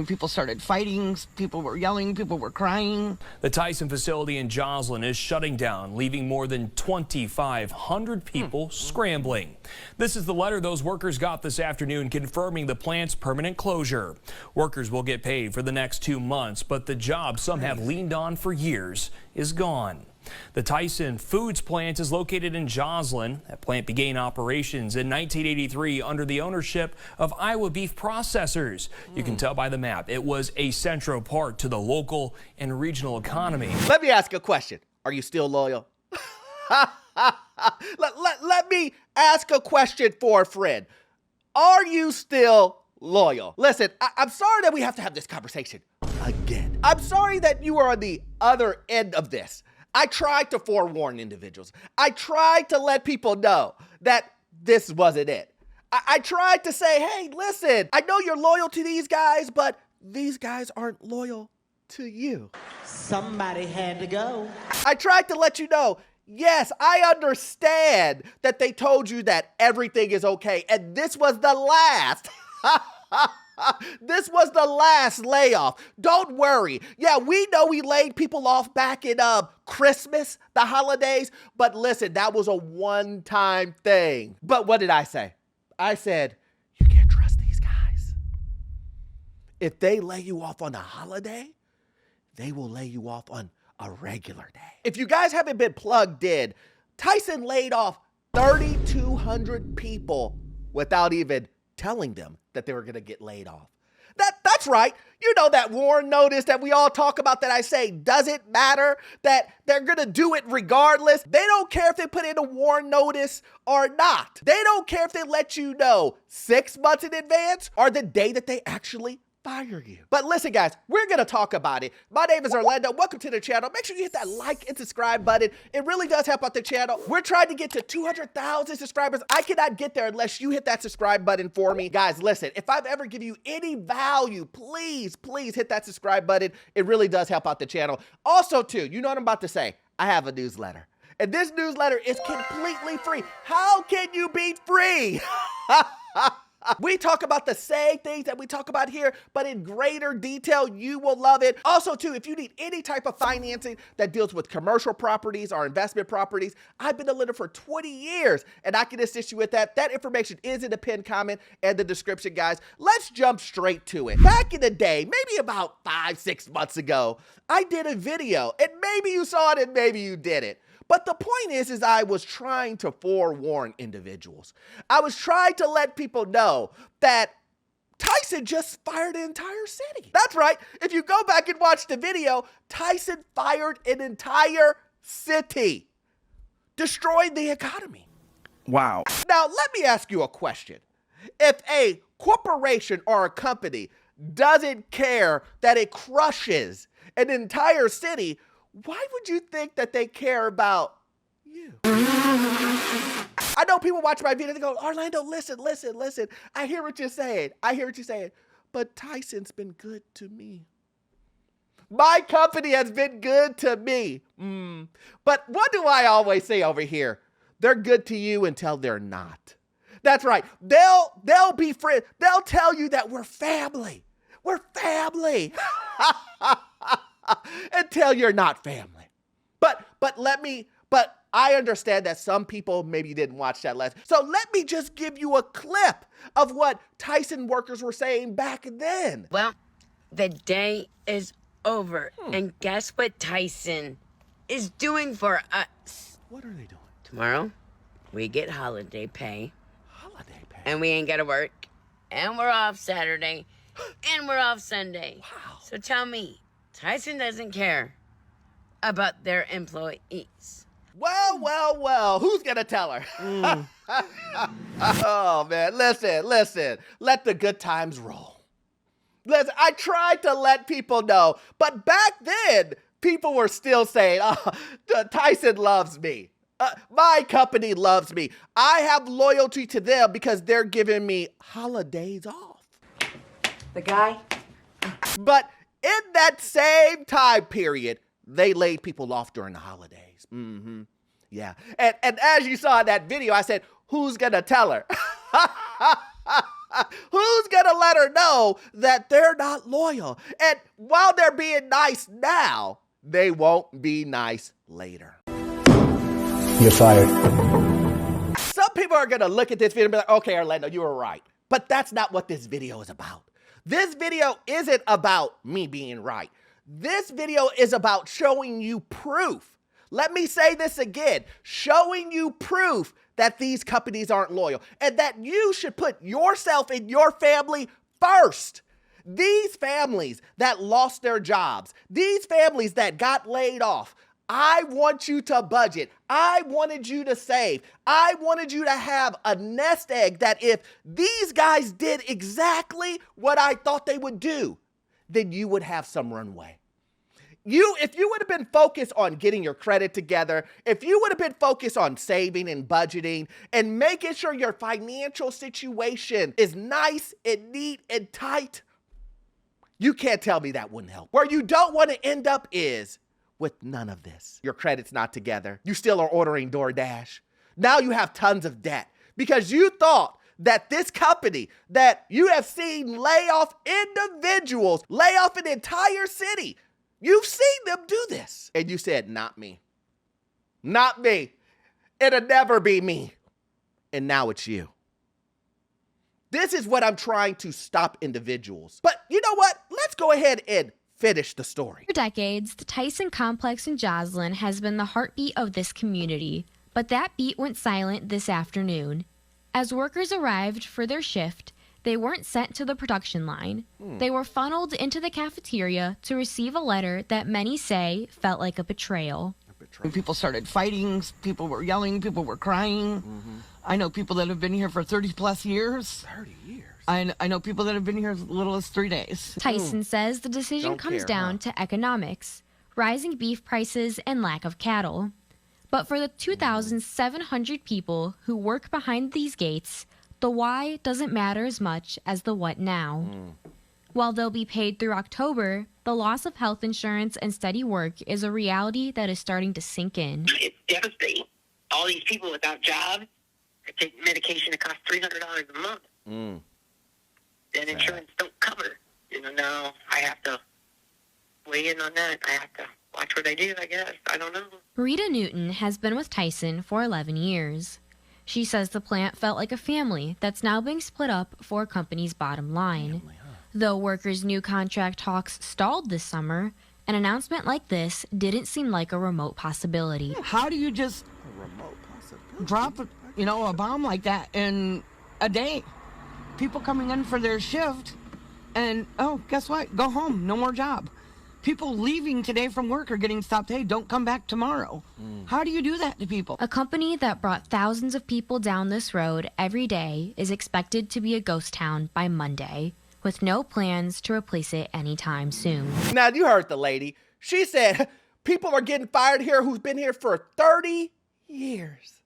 People started fighting, people were yelling, people were crying. The Tyson facility in Joslin is shutting down, leaving more than 2,500 people scrambling. This is the letter those workers got this afternoon confirming the plant's permanent closure. Workers will get paid for the next 2 months, but the job some have leaned on for years is gone. The Tyson Foods plant is located in Joslin. That plant began operations in 1983 under the ownership of Iowa Beef Processors. You can tell by the map it was a central part to the local and regional economy. Let me ask a question. Are you still loyal? let me ask a question for a friend. Are you still loyal? Listen, I'm sorry that we have to have this conversation again. I'm sorry that you are on the other end of this. I tried to forewarn individuals. I tried to let people know that this wasn't it. I tried to say, hey, listen, I know you're loyal to these guys, but these guys aren't loyal to you. Somebody had to go. I tried to let you know, yes, I understand that they told you that everything is okay, and this was the last. This was the last layoff. Don't worry. Yeah, we know we laid people off back in Christmas, the holidays, but listen, that was a one-time thing. But what did I say? I said, you can't trust these guys. If they lay you off on a holiday, they will lay you off on a regular day. If you guys haven't been plugged in, Tyson laid off 3,200 people without even telling them that they were going to get laid off. That's right. You know that warn notice that we all talk about that I say doesn't matter, that they're going to do it regardless. They don't care if they put in a warn notice or not. They don't care if they let you know 6 months in advance or the day that they actually fire you. But listen, guys, we're going to talk about it. My name is Orlando. Welcome to the channel. Make sure you hit that like and subscribe button. It really does help out the channel. We're trying to get to 200,000 subscribers. I cannot get there unless you hit that subscribe button for me. Guys, listen, if I've ever given you any value, please hit that subscribe button. It really does help out the channel. Also, too, you know what I'm about to say? I have a newsletter. And this newsletter is completely free. How can you beat free? We talk about the same things that we talk about here, but in greater detail. You will love it. Also, too, if you need any type of financing that deals with commercial properties or investment properties, I've been a lender for 20 years, and I can assist you with that. That information is in the pinned comment and the description, guys. Let's jump straight to it. Back in the day, maybe about 5-6 months ago, I did a video, and maybe you saw it and maybe you didn't. But the point is I was trying to forewarn individuals. I was trying to let people know that Tyson just fired an entire city. That's right. If you go back and watch the video, Tyson fired an entire city, destroyed the economy. Wow. Now, let me ask you a question. If a corporation or a company doesn't care that it crushes an entire city, why would you think that they care about you? I know people watch my video, they go, Orlando, listen. I hear what you're saying. But Tyson's been good to me. My company has been good to me. But what do I always say over here? They're good to you until they're not. That's right. They'll be friends. They'll tell you that we're family. We're family. Until you're not family. But I understand that some people maybe didn't watch that last. So let me just give you a clip of what Tyson workers were saying back then. Well, the day is over. And guess what Tyson is doing for us? What are they doing? Tomorrow, we get holiday pay. Holiday pay? And we ain't gotta work. And we're off Saturday. And we're off Sunday. Wow. So tell me, Tyson doesn't care about their employees. Well, who's gonna tell her? Oh man, listen, let the good times roll. Listen, I tried to let people know, but back then, people were still saying, Tyson loves me. My company loves me. I have loyalty to them because they're giving me holidays off. The guy? But in that same time period, they laid people off during the holidays. Yeah. And as you saw in that video, I said, who's gonna tell her? Who's gonna let her know that they're not loyal? And while they're being nice now, they won't be nice later. You're fired. Some people are gonna look at this video and be like, okay, Orlando, you were right. But that's not what this video is about. This video isn't about me being right. This video is about showing you proof. Let me say this again, showing you proof that these companies aren't loyal and that you should put yourself and your family first. These families that lost their jobs, these families that got laid off, I want you to budget. I wanted you to save. I wanted you to have a nest egg that if these guys did exactly what I thought they would do, then you would have some runway. If you would have been focused on getting your credit together, if you would have been focused on saving and budgeting and making sure your financial situation is nice and neat and tight, you can't tell me that wouldn't help. Where you don't want to end up is with none of this. Your credit's not together. You still are ordering DoorDash. Now you have tons of debt because you thought that this company that you have seen lay off individuals, lay off an entire city, you've seen them do this. And you said, not me. Not me. It'll never be me. And now it's you. This is what I'm trying to stop individuals. But you know what? Let's go ahead and finish the story. For decades, the Tyson complex in Joslin has been the heartbeat of this community, but that beat went silent this afternoon. As workers arrived for their shift, they weren't sent to the production line. They were funneled into the cafeteria to receive a letter that many say felt like a betrayal. People started fighting, people were yelling, people were crying. I know people that have been here for 30 plus years. 30 years. I know people that have been here as little as 3 days. Tyson says the decision Don't comes care, down to economics, rising beef prices, and lack of cattle. But for the 2,700 people who work behind these gates, the why doesn't matter as much as the what now. While they'll be paid through October, the loss of health insurance and steady work is a reality that is starting to sink in. It's devastating. All these people without jobs, they take medication that costs $300 a month. Then insurance don't cover. Now I have to weigh in on that. I have to watch what I do, I guess. I don't know. Rita Newton has been with Tyson for 11 years. She says the plant felt like a family that's now being split up for a company's bottom line. Though workers' new contract talks stalled this summer, an announcement like this didn't seem like a remote possibility. How do you just drop, a bomb like that in a day? People coming in for their shift and, oh, guess what? Go home. No more job. People leaving today from work are getting stopped. Hey, don't come back tomorrow. How do you do that to people? A company that brought thousands of people down this road every day is expected to be a ghost town by Monday, with no plans to replace it anytime soon. Now, you heard the lady. She said people are getting fired here who've been here for 30 years.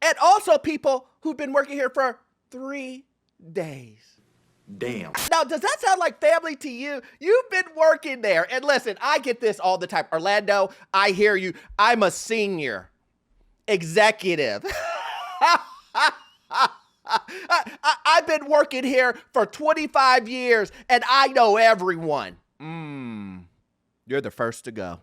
And also people who've been working here for 3 days. Damn. Now, does that sound like family to you? You've been working there. And listen, I get this all the time. Orlando, I hear you. I'm a senior executive. I've been working here for 25 years and I know everyone. You're the first to go.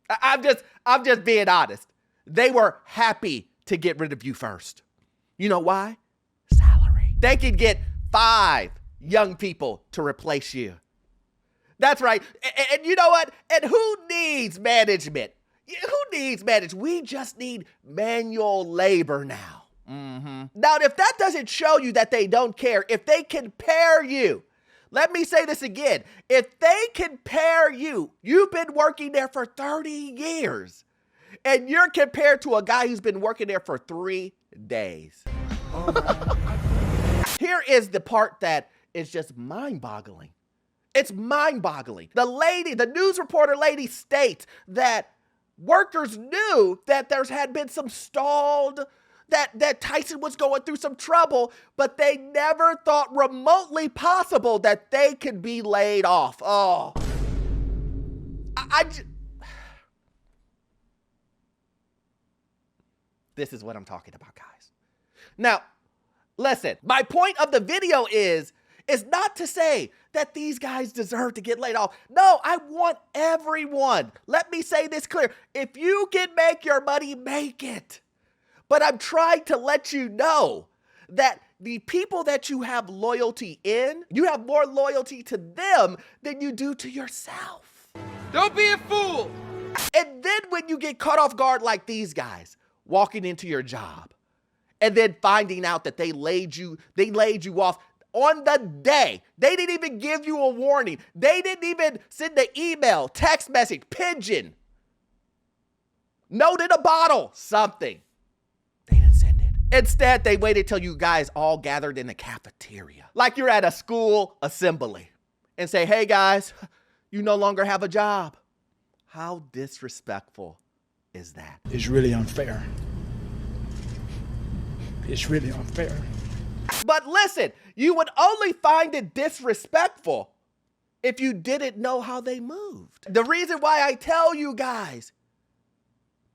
I'm just being honest. They were happy to get rid of you first. You know why? Salary. They could get 5 young people to replace you. That's right. And you know what? And who needs management? Who needs management? We just need manual labor now. Now, if that doesn't show you that they don't care, if they compare you, let me say this again. If they compare you, you've been working there for 30 years, and you're compared to a guy who's been working there for 3 days. Here is the part that is just mind-boggling. It's mind-boggling. The news reporter lady states that workers knew that there had been some stalled, that Tyson was going through some trouble, but they never thought remotely possible that they could be laid off. Oh, this is what I'm talking about, guys. Now, Listen, my point of the video is not to say that these guys deserve to get laid off. No, I want everyone. Let me say this clear. If you can make your money, make it. But I'm trying to let you know that the people that you have loyalty in, you have more loyalty to them than you do to yourself. Don't be a fool. And then when you get caught off guard like these guys, walking into your job, and then finding out that they laid you off on the day. They didn't even give you a warning. They didn't even send the email, text message, pigeon, note in a bottle, something. They didn't send it. Instead, they waited till you guys all gathered in the cafeteria, like you're at a school assembly, and say, hey guys, you no longer have a job. How disrespectful is that? It's really unfair. It's really unfair. But listen, you would only find it disrespectful if you didn't know how they moved. The reason why I tell you guys,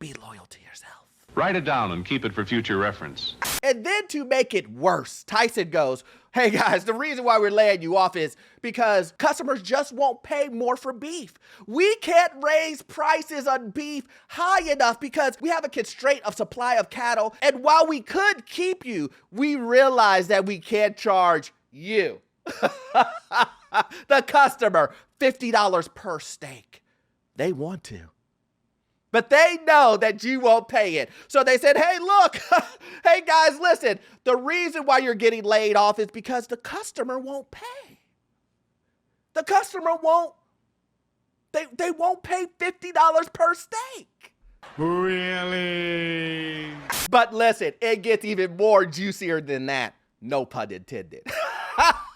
be loyal to yourself. Write it down and keep it for future reference. And then to make it worse, Tyson goes, hey guys, the reason why we're laying you off is because customers just won't pay more for beef. We can't raise prices on beef high enough because we have a constraint of supply of cattle. And while we could keep you, we realize that we can't charge you, the customer, $50 per steak. They want to. But they know that you won't pay it. So they said, hey, look, hey guys, listen, the reason why you're getting laid off is because the customer won't pay. The customer won't, they won't pay $50 per steak. Really? But listen, it gets even more juicier than that. No pun intended.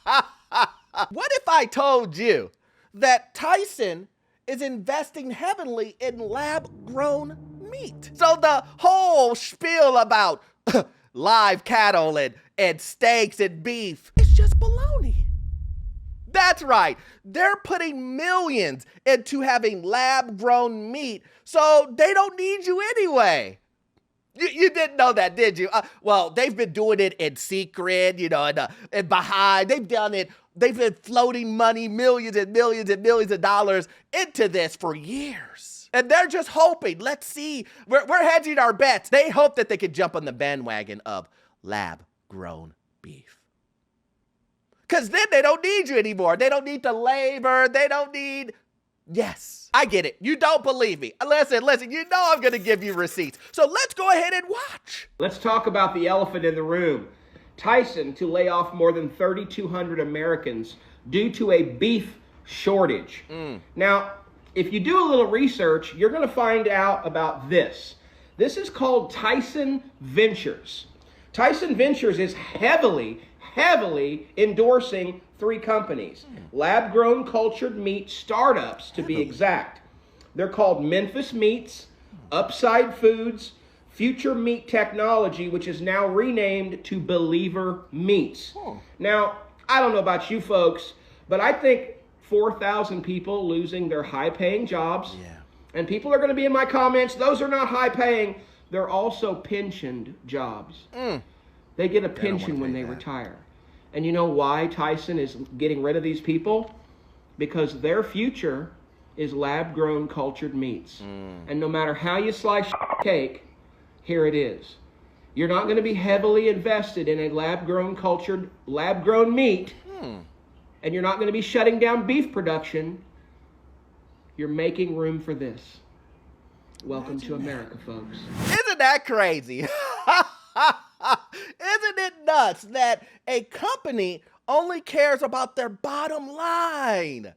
What if I told you that Tyson is investing heavily in lab-grown meat? So the whole spiel about live cattle and steaks and beef is just baloney. That's right. They're putting millions into having lab-grown meat, so they don't need you anyway. You didn't know that, did you? Well, they've been doing it in secret, and behind. They've done it. They've been floating money, millions and millions and millions of dollars into this for years. And they're just hoping, let's see, we're hedging our bets. They hope that they could jump on the bandwagon of lab-grown beef. Because then they don't need you anymore. They don't need the labor. They don't need... Yes, I get it. You don't believe me. Listen, you know I'm going to give you receipts. So let's go ahead and watch. Let's talk about the elephant in the room. Tyson to lay off more than 3,200 Americans due to a beef shortage. Now, if you do a little research, you're going to find out about this. This is called Tyson Ventures. Tyson Ventures is heavily endorsing 3 companies. Lab-grown cultured meat startups, to be exact. They're called Memphis Meats, Upside Foods, Future Meat Technology, which is now renamed to Believer Meats. Now, I don't know about you folks, but I think 4,000 people losing their high-paying jobs, and people are going to be in my comments, those are not high-paying, they're also pensioned jobs. They get a pension when they retire. And you know why Tyson is getting rid of these people? Because their future is lab-grown cultured meats. And no matter how you slice cake, here it is. You're not going to be heavily invested in a lab-grown meat, and you're not going to be shutting down beef production. You're making room for this. Welcome to America, folks. Isn't that crazy? Isn't it nuts that a company only cares about their bottom line?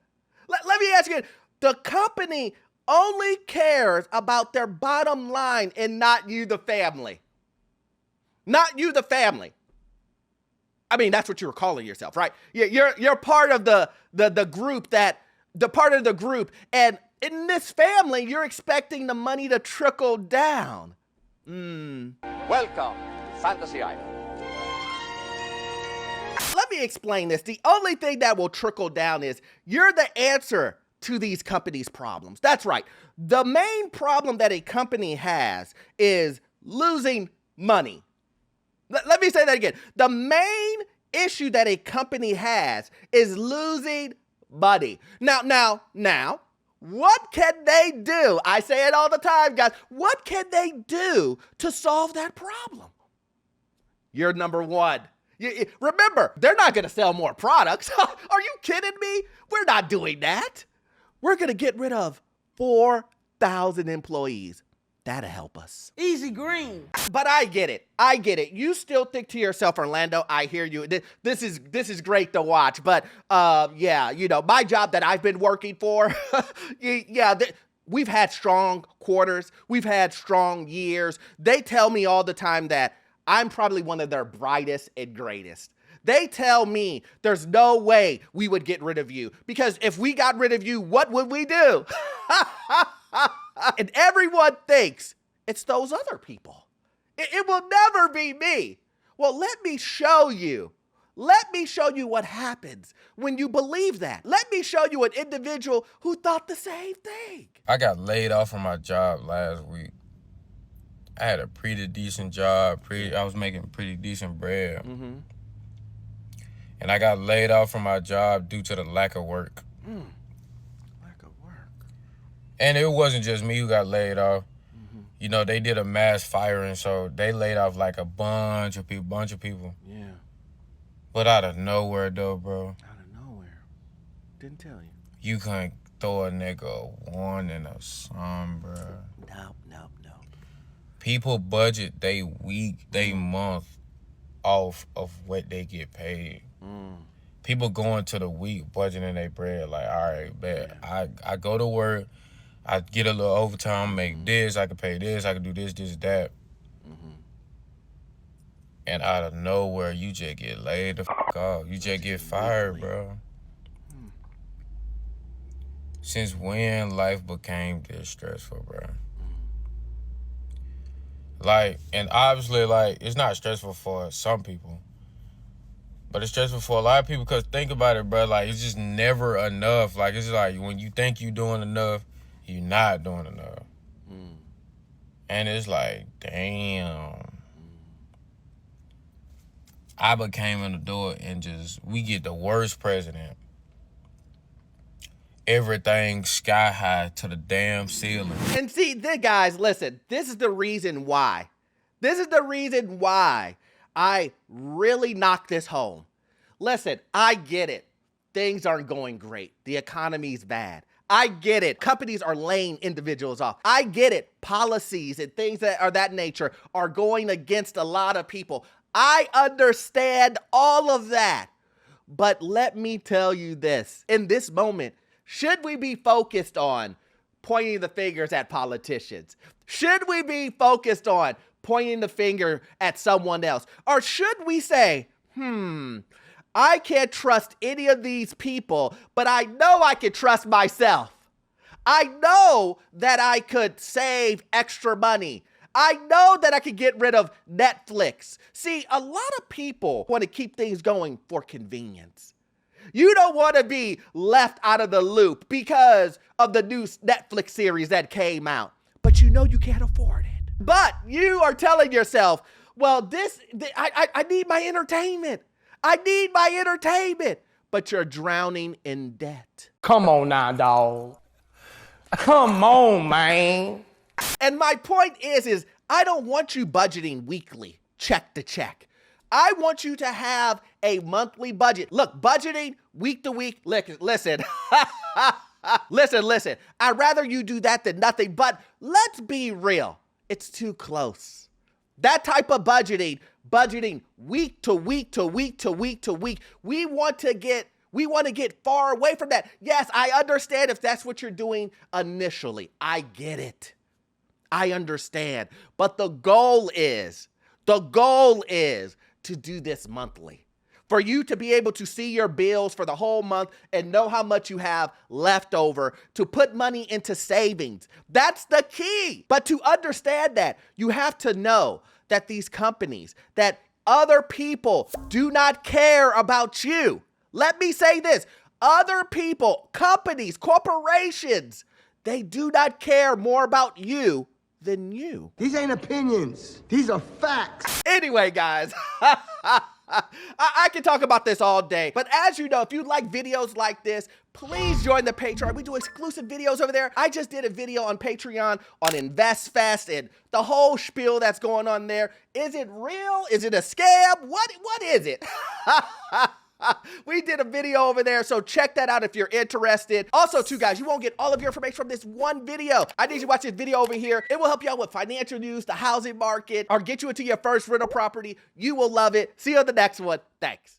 Let me ask you, the company only cares about their bottom line and not you, the family. Not you, the family. I mean, that's what you were calling yourself, right? You're part of the group, and in this family, you're expecting the money to trickle down. Welcome to Fantasy Island. Let me explain this. The only thing that will trickle down is you're the answer to these companies' problems. That's right. The main problem that a company has is losing money. Let me say that again. The main issue that a company has is losing money. Now, what can they do? I say it all the time, guys. What can they do to solve that problem? You're number one. Remember, they're not going to sell more products. Are you kidding me? We're not doing that. We're going to get rid of 4,000 employees. That'll help us. Easy green. But I get it. You still think to yourself, Orlando, I hear you. This is great to watch. But yeah, my job that I've been working for, we've had strong quarters. We've had strong years. They tell me all the time that I'm probably one of their brightest and greatest. They tell me there's no way we would get rid of you, because if we got rid of you, what would we do? And everyone thinks it's those other people. It will never be me. Well, let me show you. Let me show you what happens when you believe that. Let me show you an individual who thought the same thing. I got laid off from my job last week. I had a pretty decent job. I was making pretty decent bread. Mm-hmm. And I got laid off from my job due to the lack of work. Lack of work. And it wasn't just me who got laid off. Mm-hmm. They did a mass firing, so they laid off like a bunch of people. Yeah. But out of nowhere, though, bro. Out of nowhere. Didn't tell you. You couldn't throw a nigga a warning or something, bro. No. People budget they week, they month off of what they get paid. People going to the week budgeting their bread like, all right, bet. I go to work, I get a little overtime, make this, I can pay this, I can do this, that. And out of nowhere, you just get laid the fuck off. You just get fired, bro. Since when life became this stressful, bro? And obviously, it's not stressful for some people. But it's stressful for a lot of people, because think about it, bro. It's just never enough. It's like when you think you're doing enough, you're not doing enough. And it's like, damn. I became an adult and we get the worst president. Everything sky high to the damn ceiling. And see, guys, listen, this is the reason why. This is the reason why I really knock this home. Listen, I get it. Things aren't going great. The economy's bad. I get it. Companies are laying individuals off. I get it. Policies and things that are that nature are going against a lot of people. I understand all of that. But let me tell you this. In this moment, should we be focused on pointing the fingers at politicians? Should we be focused on pointing the finger at someone else? Or should we say, I can't trust any of these people, but I know I can trust myself. I know that I could save extra money. I know that I could get rid of Netflix. See, a lot of people want to keep things going for convenience. You don't want to be left out of the loop because of the new Netflix series that came out, but you know you can't afford it. But you are telling yourself, well, I need my entertainment. I need my entertainment. But you're drowning in debt. Come on now, dog. Come on, man. And my point is I don't want you budgeting weekly, check to check. I want you to have a monthly budget. Look, budgeting week to week, listen. Listen. I'd rather you do that than nothing, but let's be real. It's too close. That type of budgeting week to week to week to week to week, we want to get far away from that. Yes, I understand if that's what you're doing initially. I get it. I understand. But the goal is to do this monthly. For you to be able to see your bills for the whole month and know how much you have left over to put money into savings. That's the key. But to understand that, you have to know that these companies, that other people do not care about you. Let me say this. Other people, companies, corporations, they do not care more about you than you. These ain't opinions. These are facts. Anyway, guys, I can talk about this all day, but as you know, if you like videos like this, please join the Patreon. We do exclusive videos over there. I just did a video on Patreon on InvestFest and the whole spiel that's going on there. Is it real? Is it a scam? What is it? We did a video over there, so check that out if you're interested. Also, too, guys, you won't get all of your information from this one video. I need you to watch this video over here. It will help you out with financial news, the housing market, or get you into your first rental property. You will love it. See you on the next one. Thanks.